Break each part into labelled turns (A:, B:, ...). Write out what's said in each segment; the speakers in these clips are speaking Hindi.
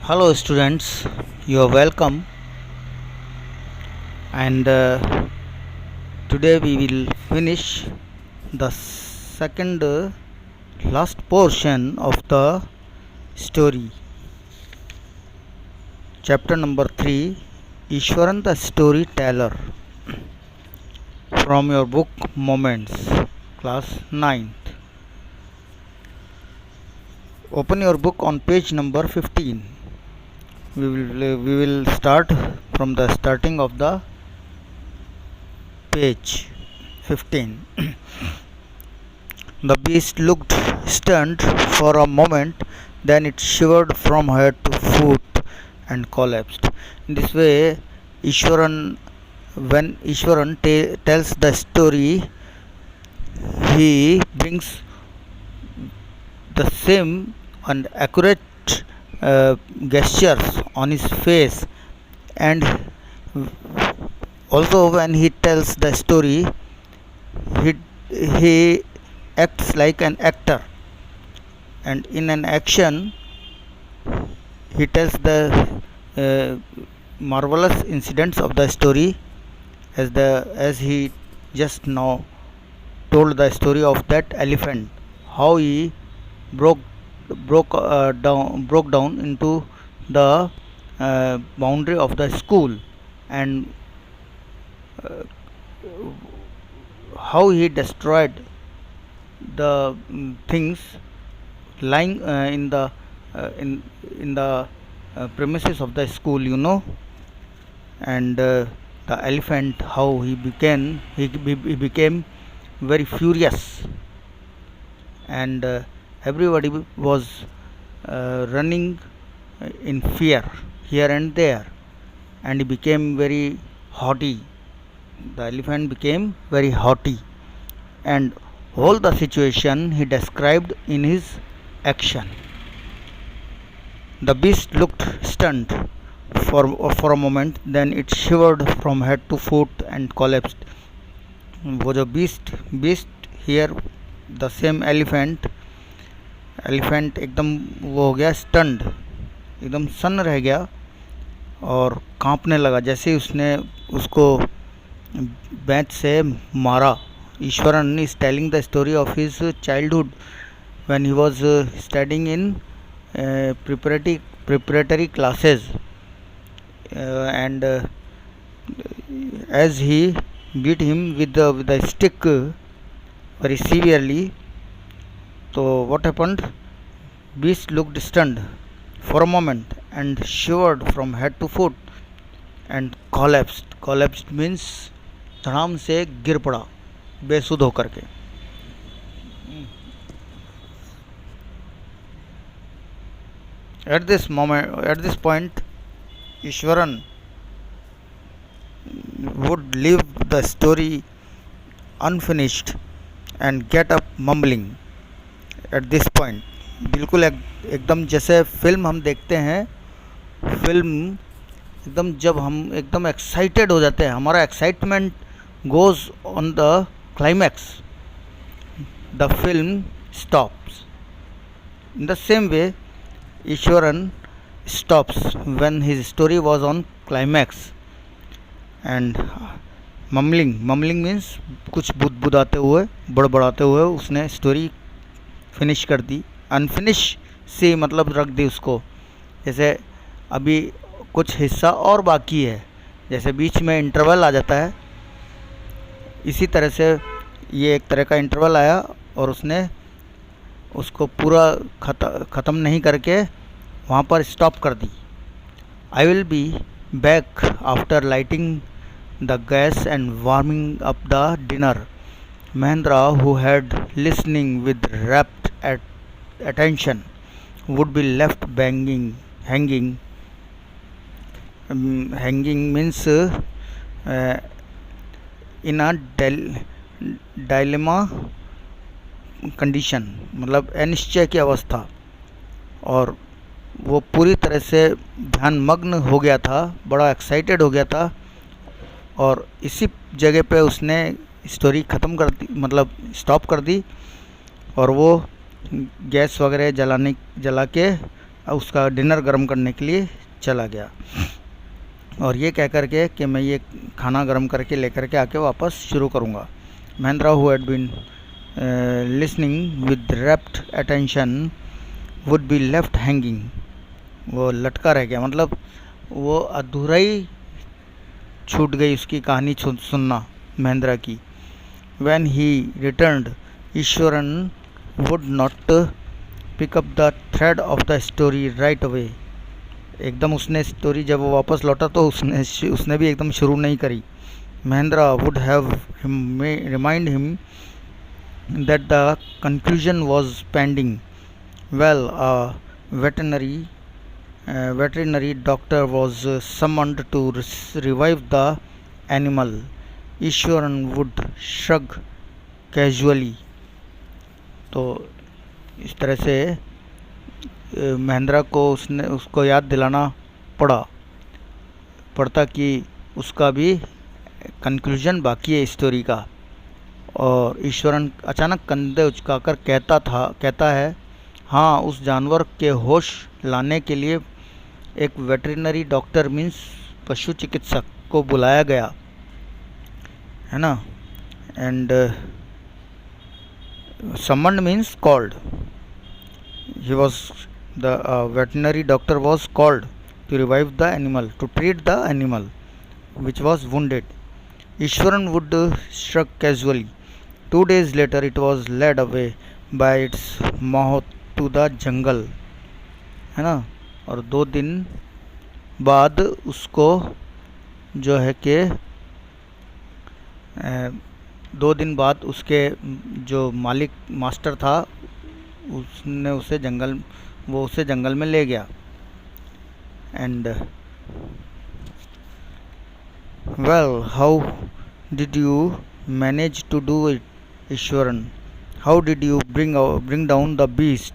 A: Hello, students. You are welcome. And today we will finish the second last portion of the story. Chapter number 3, Ishwaran the Storyteller, from your book Moments, class 9th. Open your book on page number 15. We will start from the starting of the page 15. The beast looked stunned for a moment, then it shivered from head to foot and collapsed. In this way, when Ishwaran tells the story, he brings the same and accurate gestures on his face, and also when he tells the story, he, he acts like an actor, and in an action he tells the uh, marvelous incidents of the story, as he just now told the story of that elephant, how he broke broke down into the boundary of the school, and how he destroyed the things lying in the premises of the school, and the elephant, how he became very furious, and everybody was running in fear here and there, and he became very haughty. The elephant became very haughty, and all the situation he described in his action. The beast looked stunned for a moment, then it shivered from head to foot and collapsed. वो जो beast here, the same elephant एकदम वो हो गया स्टन्ड, एकदम सन्न रह गया और कांपने लगा जैसे ही उसने उसको बेंच से मारा. Ishwaran is telling the story of his childhood when he was studying in preparatory classes, and as he beat him with the stick very severely. So what happened? Beast looked stunned for a moment and shivered from head to foot and collapsed. Collapsed means धड़ाम से गिर पड़ा बेसुध होकर के. At this point, Ishwaran would leave the story unfinished and get up mumbling. At this point, बिल्कुल एकदम जैसे फिल्म हम देखते हैं, फिल्म एकदम जब हम एकदम एक्साइटेड हो जाते हैं, हमारा excitement goes on the climax, the film stops. In the same way, Ishwaran stops when his story was on climax, and mumbling means कुछ बुदबुदाते हुए, बड़बड़ाते हुए उसने स्टोरी फिनिश कर दी. अनफिनिश से मतलब रख दी उसको, जैसे अभी कुछ हिस्सा और बाकी है, जैसे बीच में इंटरवल आ जाता है, इसी तरह से ये एक तरह का इंटरवल आया और उसने उसको पूरा ख़त्म नहीं करके वहाँ पर स्टॉप कर दी. I will be back after lighting the gas and warming up the dinner. Mahendra, who had listening with rapt attention, would be left hanging means in a dilemma condition, मतलब अनिश्चय की अवस्था, और वो पूरी तरह से ध्यान मग्न हो गया था, बड़ा एक्साइटेड हो गया था, और इसी जगह पे उसने स्टोरी ख़त्म कर दी, मतलब स्टॉप कर दी, और वो गैस वगैरह जला के उसका डिनर गर्म करने के लिए चला गया, और ये कह कर के कि मैं ये खाना गर्म करके लेकर के आके वापस शुरू करूँगा। Mahendra who had been listening with rapt attention would be left hanging, वो लटका रह गया, मतलब वो अधूरा ही छूट गई उसकी कहानी सुनना महेंद्रा की। When he returned, Eswaran would not pick up the thread of the story right away. एकदम उसने स्टोरी जब वो वापस लौटा तो उसने भी एकदम शुरू नहीं करी। Mahindra would have remind him that the conclusion was pending. Well, a veterinary doctor was summoned to revive the animal. Eswaran would shrug casually. तो इस तरह से महेंद्रा को उसको याद दिलाना पड़ता कि उसका भी कंक्लूजन बाकी है स्टोरी का। और ईश्वरन अचानक कंधे उचकाकर कहता है, हाँ, उस जानवर के होश लाने के लिए एक वेटरिनरी डॉक्टर मीन्स पशु चिकित्सक को बुलाया गया है ना। And summoned means called, he was the veterinary doctor was called to revive the animal, to treat the animal which was wounded. Iswaran would shrug casually. 2 days later it was led away by its mouth to the jungle, है ना। और 2 दिन बाद उसको जो है कि 2 दिन बाद उसके जो मास्टर था उसने उसे जंगल में ले गया। And well, how did you manage to do it Iswaran? How did you bring down the beast?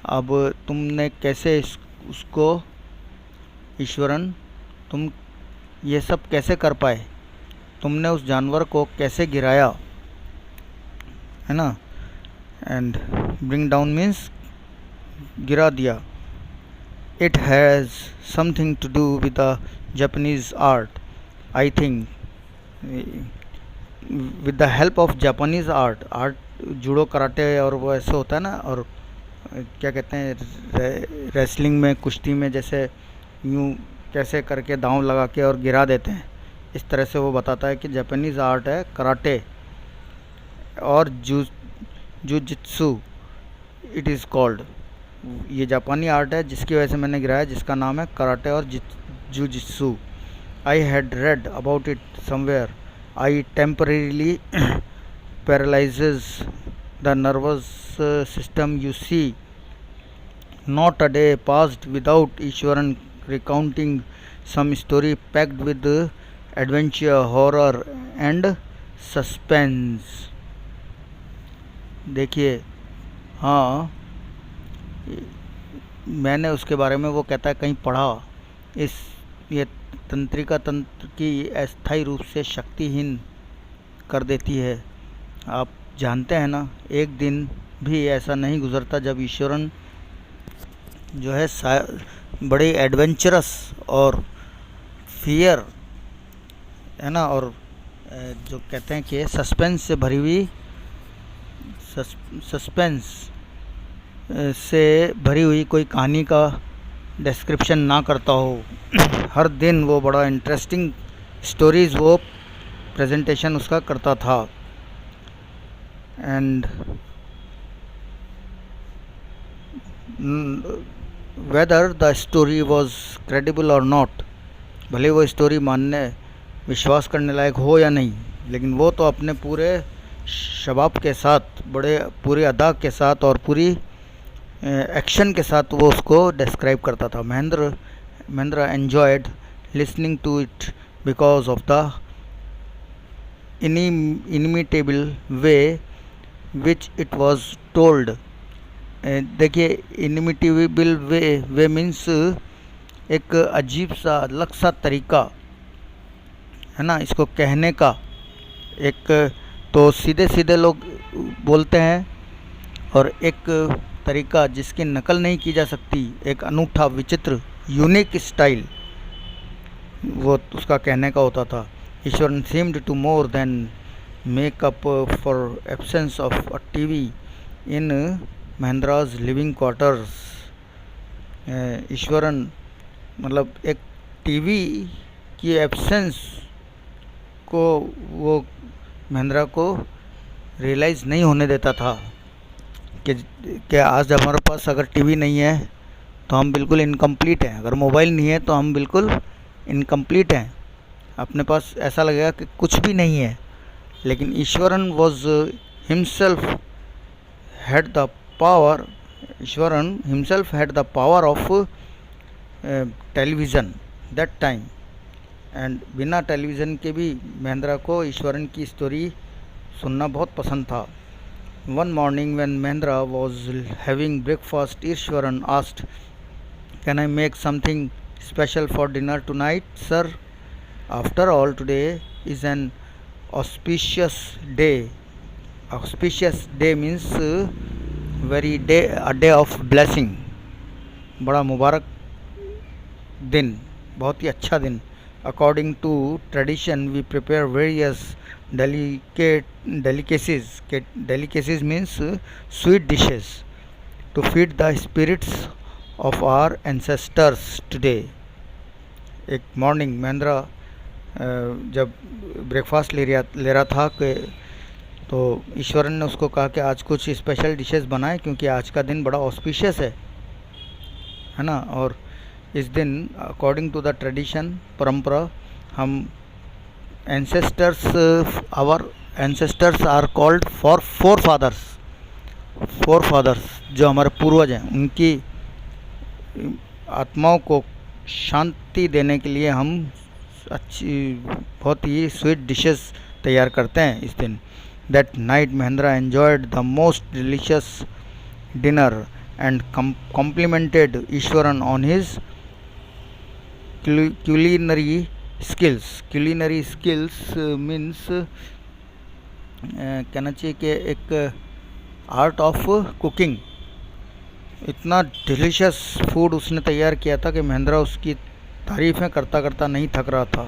A: अब तुमने कैसे उसको ईश्वरन, तुम ये सब कैसे कर पाए? तुमने उस जानवर को कैसे गिराया, है ना। एंड ब्रिंग डाउन मीन्स गिरा दिया। It has something to do with the Japanese art, I think. With the help of Japanese art judo karate और वो ऐसे होता है ना, और क्या कहते हैं रेसलिंग में, कुश्ती में, जैसे यूँ कैसे करके दांव लगा के और गिरा देते हैं, इस तरह से वो बताता है कि जापानीज़ आर्ट है कराटे और जुजित्सु इट इज़ कॉल्ड। ये जापानी आर्ट है जिसकी वजह से मैंने गिराया, जिसका नाम है कराटे और jujitsu. I had read about it somewhere. I temporarily paralyses the nervous system you see. Not a day passed without Ishwaran recounting some story packed with adventure, horror and suspense. देखिए, हाँ, मैंने उसके बारे में, वो कहता है, कहीं पढ़ा, ये तंत्रिका तंत्र की अस्थायी रूप से शक्तिहीन कर देती है। आप जानते हैं ना, एक दिन भी ऐसा नहीं गुजरता जब ईश्वरन जो है बड़े एडवेंचरस और फियर, है ना, और जो कहते हैं कि सस्पेंस से भरी हुई, सस्पेंस से भरी हुई कोई कहानी का डिस्क्रिप्शन ना करता हो। हर दिन वो बड़ा इंटरेस्टिंग स्टोरीज़ वो प्रेजेंटेशन उसका करता था। And whether the story was credible और नॉट, भले वो स्टोरी मानने विश्वास करने लायक हो या नहीं, लेकिन वो तो अपने पूरे शबाब के साथ, बड़े पूरे अदा के साथ और पूरी एक्शन के साथ वो उसको डिस्क्राइब करता था। Mahendra enjoyed listening to it because of the inimitable way which it was told. देखिए, inimitable वे मीन्स एक अजीब सा अलग सा तरीका, है ना, इसको कहने का। एक तो सीधे सीधे लोग बोलते हैं और एक तरीका जिसकी नकल नहीं की जा सकती, एक अनूठा विचित्र यूनिक स्टाइल, वो उसका कहने का होता था। Ishwaran seemed to more than make up for absence of a TV in Mahendra's living quarters. Ishwaran मतलब एक टीवी की एब्सेंस को वो महिंद्रा को रियलाइज़ नहीं होने देता था कि आज हमारे पास अगर टीवी नहीं है तो हम बिल्कुल इनकम्प्लीट हैं, अगर मोबाइल नहीं है तो हम बिल्कुल इनकम्प्लीट हैं, अपने पास ऐसा लगेगा कि कुछ भी नहीं है। लेकिन Eswaran was himself had the power, Eswaran himself had the power of television that time. And बिना टेलीविज़न के भी महिंद्रा को ईश्वरन की स्टोरी सुनना बहुत पसंद था। One morning when Mahendra was having breakfast, Iswaran asked, can I make something special for dinner tonight sir? After all today is an auspicious day. Auspicious day means very day, a day of blessing, बड़ा मुबारक दिन, बहुत ही अच्छा दिन। According to tradition we prepare various delicacies means sweet dishes to feed the spirits of our ancestors today। एक मॉर्निंग महिंद्रा जब ब्रेकफास्ट ले रहा था तो ईश्वरन ने उसको कहा कि आज कुछ स्पेशल डिशेस बनाएं क्योंकि आज का दिन बड़ा ऑस्पिशियस है ना। और इस दिन अकॉर्डिंग टू द ट्रेडिशन, परंपरा, हम our ancestors are called forefathers, जो हमारे पूर्वज हैं, उनकी आत्माओं को शांति देने के लिए हम अच्छी बहुत ही स्वीट डिशेस तैयार करते हैं इस दिन। That night Mahindra enjoyed the most delicious dinner and complimented Eswaran on his culinary skills means कहना चाहिए कि एक आर्ट ऑफ कुकिंग। इतना डिलीशियस फूड उसने तैयार किया था कि महिंद्रा उसकी तारीफ़ें करता करता नहीं थक रहा था।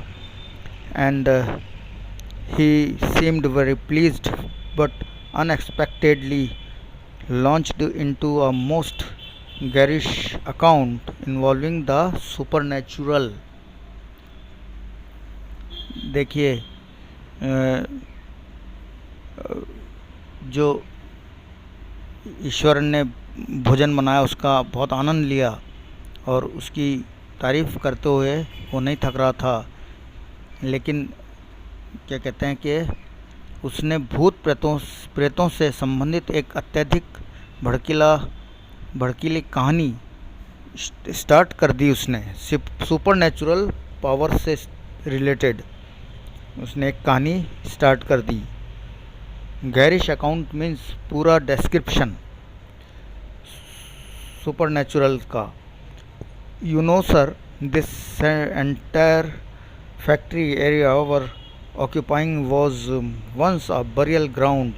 A: And he seemed very pleased but unexpectedly launched into a most garish account involving the supernatural। देखिए जो ईश्वरन ने भोजन बनाया उसका बहुत आनंद लिया और उसकी तारीफ़ करते हुए वो नहीं थक रहा था। लेकिन क्या कहते हैं कि उसने भूत प्रेतों से संबंधित एक अत्यधिक भड़कीली कहानी स्टार्ट कर दी उसने। सुपर नेचुरल पावर से रिलेटेड उसने एक कहानी स्टार्ट कर दी। गैरिश अकाउंट मीन्स पूरा डिस्क्रिप्शन सुपर नेचुरल का। You know sir, this entire factory area we're occupying was once a burial ground.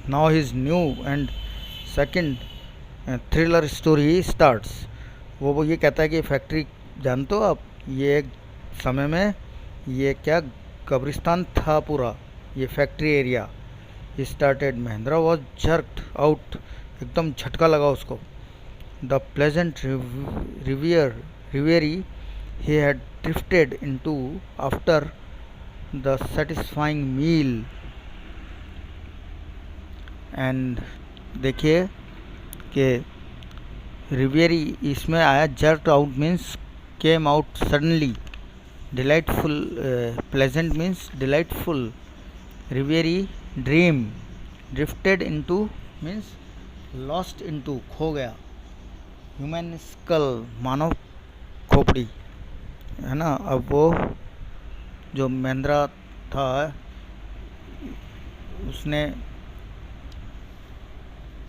A: Now his new and second thriller story starts. वो ये कहता है कि फैक्ट्री जानते हो आप, ये एक समय में ये क्या कब्रिस्तान था पूरा, ये factory area. He started, Mahendra was jerked out, एकदम झटका लगा उसको। The pleasant reverie he had drifted into after the satisfying meal. And देखिए कि रिवेरी इसमें आया, jerk out means came out suddenly, delightful, pleasant means delightful, reverie dream, drifted into means lost into, खो गया। ह्यूमन स्कल, मानव खोपड़ी, है ना। अब वो जो महिंद्रा था उसने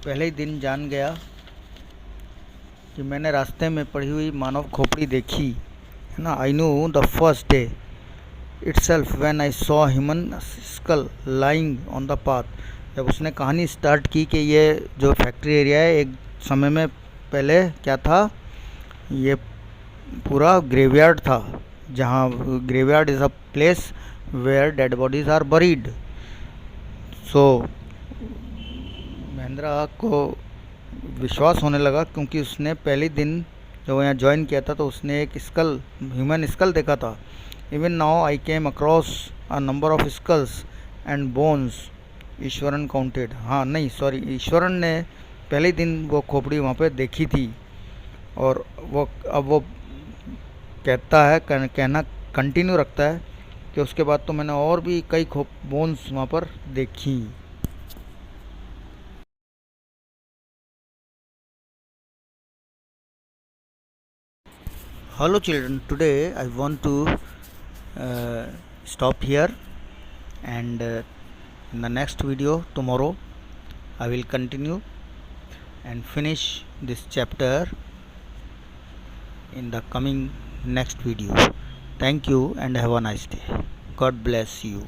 A: पहले ही दिन जान गया कि मैंने रास्ते में पड़ी हुई मानव खोपड़ी देखी, है ना। I know the first day itself when I saw human skull lying on the path। जब उसने कहानी स्टार्ट की कि ये जो फैक्ट्री एरिया है एक समय में पहले क्या था, ये पूरा ग्रेवयार्ड था, जहाँ graveyard is a place where dead bodies are buried. So Mahendra को विश्वास होने लगा, क्योंकि उसने पहले दिन जब वो यहाँ ज्वाइन किया था तो उसने एक स्कल, ह्यूमन स्कल देखा था। Even now I came across a number of skulls and bones Iswaran counted. हाँ नहीं सॉरी, ईश्वरन ने पहले दिन वो खोपड़ी वहाँ पे देखी थी, और वो अब वो कहता है, कहना कंटिन्यू रखता है कि उसके बाद तो मैंने और भी कई बोन्स वहाँ पर देखी। Hello children, today I want to stop here, and in the next video tomorrow I will continue and finish this chapter in the coming next video. Thank you and have a nice day. God bless you.